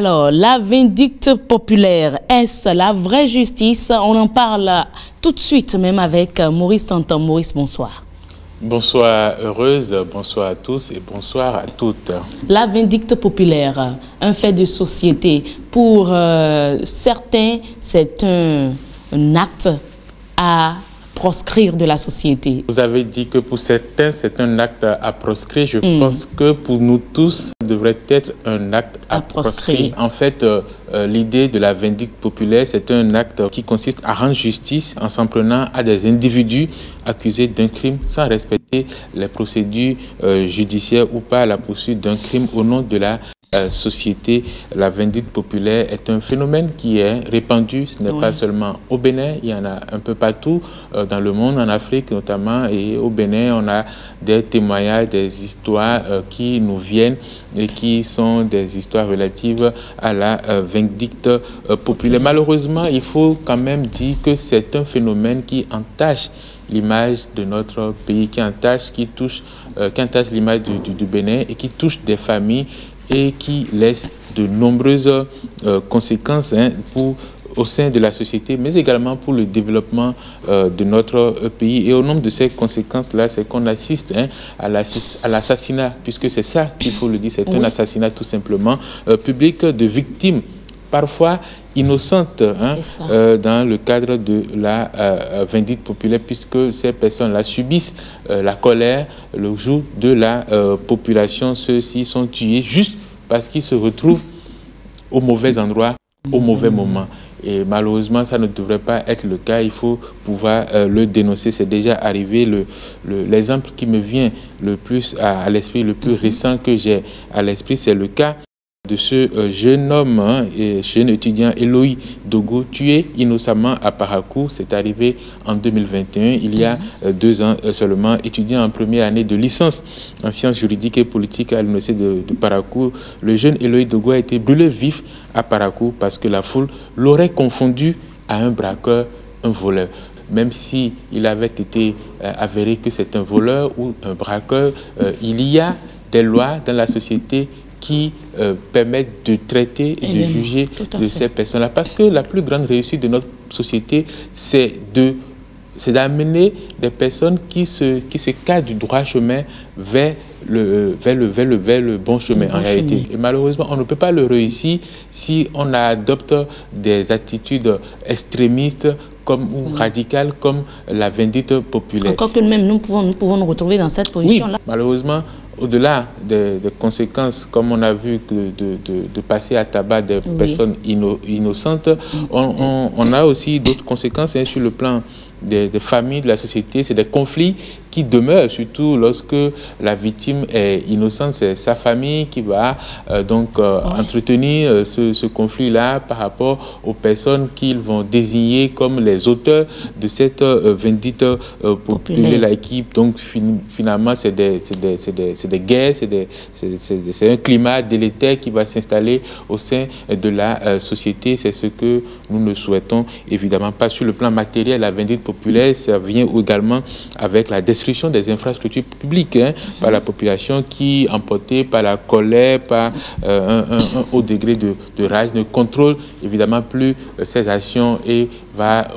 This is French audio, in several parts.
Alors, la vindicte populaire, est-ce la vraie justice? On en parle tout de suite, même avec Maurice Tantan. Maurice, bonsoir. Bonsoir Heureuse, bonsoir à tous et bonsoir à toutes. La vindicte populaire, un fait de société. Pour certains, c'est un acte à proscrire de la société. Vous avez dit que pour certains, c'est un acte à proscrire. Je pense que pour nous tous, ça devrait être un acte à proscrire. En fait, l'idée de la vindicte populaire, c'est un acte qui consiste à rendre justice en s'en prenant à des individus accusés d'un crime sans respecter les procédures judiciaires ou pas la poursuite d'un crime au nom de la société. La vindicte populaire est un phénomène qui est répandu, ce n'est pas seulement au Bénin, il y en a un peu partout dans le monde, en Afrique notamment, et au Bénin, on a des témoignages, des histoires qui nous viennent et qui sont des histoires relatives à la vindicte populaire. Malheureusement, il faut quand même dire que c'est un phénomène qui entache l'image de notre pays, qui entache l'image du Bénin et qui touche des familles et qui laisse de nombreuses conséquences au sein de la société, mais également pour le développement de notre pays. Et au nombre de ces conséquences-là, c'est qu'on assiste à l'assassinat, puisque c'est ça qu'il faut le dire, c'est un assassinat tout simplement public de victimes, parfois innocentes, dans le cadre de la vindicte populaire, puisque ces personnes-là subissent la colère, le joug de la population. Ceux-ci sont tués juste parce qu'ils se retrouvent au mauvais endroit, au mauvais moment. Et malheureusement, ça ne devrait pas être le cas. Il faut pouvoir le dénoncer. C'est déjà arrivé. L'exemple qui me vient le plus à l'esprit, le plus récent que j'ai à l'esprit, c'est le cas de ce jeune homme et jeune étudiant Eloï Dogo, tué innocemment à Parakou. C'est arrivé en 2021, il y a 2 ans seulement. Étudiant en première année de licence en sciences juridiques et politiques à l'université de Parakou, le jeune Eloï Dogo a été brûlé vif à Parakou parce que la foule l'aurait confondu à un braqueur, un voleur. Même si il avait été avéré que c'est un voleur ou un braqueur, il y a des lois dans la société qui permettent de traiter et de juger de ces personnes-là. Parce que la plus grande réussite de notre société, c'est d'amener des personnes qui s'écartent du droit chemin vers le bon chemin en réalité. Et malheureusement, on ne peut pas le réussir si on adopte des attitudes extrémistes ou radicales comme la vindicte populaire. Encore que même nous pouvons nous retrouver dans cette position-là. Oui, malheureusement, au-delà des conséquences, comme on a vu, de passer à tabac des personnes innocentes, on a aussi d'autres conséquences sur le plan des familles, de la société. C'est des conflits qui demeurent, surtout lorsque la victime est innocente. C'est sa famille qui va entretenir ce conflit-là par rapport aux personnes qu'ils vont désigner comme les auteurs de cette vindicte populaire qui, donc, finalement, c'est des guerres, c'est un climat délétère qui va s'installer au sein de la société. C'est ce que nous ne souhaitons évidemment pas. Sur le plan matériel, la vindicte populaire, ça vient également avec la destruction des infrastructures publiques par la population qui, emportée par la colère, par un haut degré de rage, ne contrôle évidemment plus ses actions et va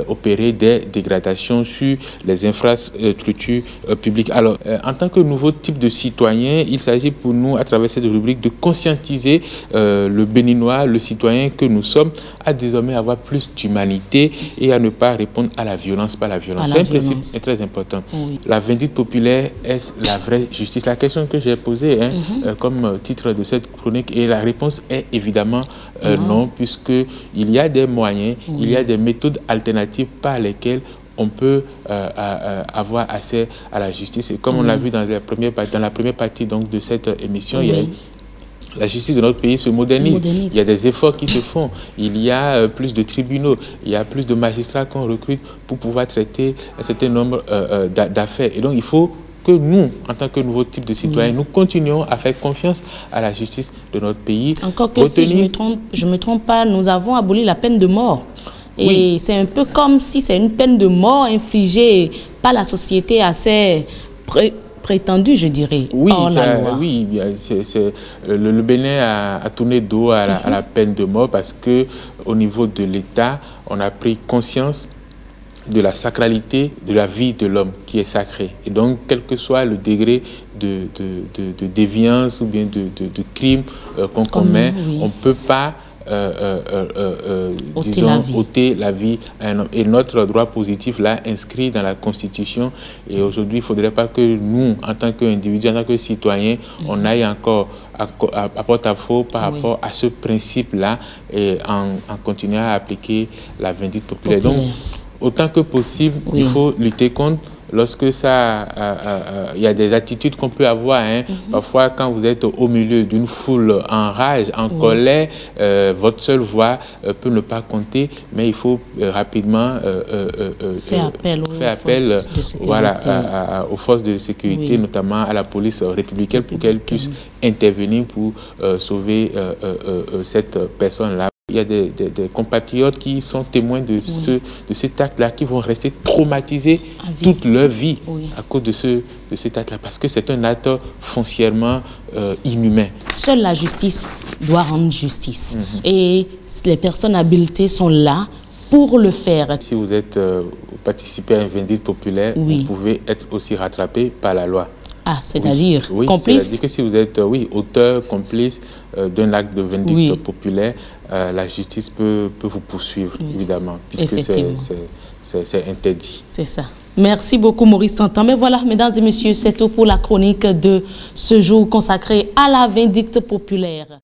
opérer des dégradations sur les infrastructures publiques. Alors, en tant que nouveau type de citoyen, il s'agit pour nous, à travers cette rubrique, de conscientiser le Béninois, le citoyen que nous sommes, à désormais avoir plus d'humanité et à ne pas répondre à la violence par la violence. C'est un principe très important. La vindicte populaire, est-ce la vraie justice? La question que j'ai posée comme titre de cette chronique, et la réponse est évidemment non, puisqu'il y a des moyens, il y a des méthodes alternatives par lesquelles on peut avoir accès à la justice. Et comme on l'a vu dans la première partie donc, de cette émission, la justice de notre pays se modernise. Il y a des efforts qui se font. Il y a plus de tribunaux, il y a plus de magistrats qu'on recrute pour pouvoir traiter un certain nombre d'affaires. Et donc, il faut que nous, en tant que nouveau type de citoyens, nous continuons à faire confiance à la justice de notre pays. Encore que si je me trompe pas, nous avons aboli la peine de mort. Et c'est un peu comme si c'est une peine de mort infligée par la société à ces prétendu, je dirais, oui, hors la loi. Oui, le Bénin a tourné dos à la peine de mort parce que au niveau de l'État, on a pris conscience de la sacralité de la vie de l'homme qui est sacrée. Et donc, quel que soit le degré de déviance ou bien de crime qu'on commet, on ne peut pas disons, ôter la vie à un homme. Et notre droit positif l'a inscrit dans la Constitution. Et aujourd'hui, il ne faudrait pas que nous, en tant qu'individus, en tant que citoyens, on aille encore à porte-à-faux par rapport à ce principe-là et en continuant à appliquer la vindicte populaire. Donc, autant que possible, il faut lutter contre. Lorsque ça, il y a des attitudes qu'on peut avoir. Parfois, quand vous êtes au milieu d'une foule en rage, en colère, votre seule voix peut ne pas compter, mais il faut rapidement faire appel aux forces de sécurité, notamment à la police républicaine, pour qu'elle puisse intervenir pour sauver cette personne-là. Il y a des compatriotes qui sont témoins de cet acte-là, qui vont rester traumatisés toute leur vie à cause de cet acte-là, parce que c'est un acte foncièrement inhumain. Seule la justice doit rendre justice. Et les personnes habilitées sont là pour le faire. Si vous participez à une vindicte populaire, vous pouvez être aussi rattrapé par la loi. Ah, c'est-à-dire complice? C'est-à-dire que si vous êtes auteur, complice d'un acte de vindicte populaire, la justice peut vous poursuivre, évidemment, puisque c'est interdit. C'est ça. Merci beaucoup, Maurice Santan. Mais voilà, mesdames et messieurs, c'est tout pour la chronique de ce jour consacré à la vindicte populaire.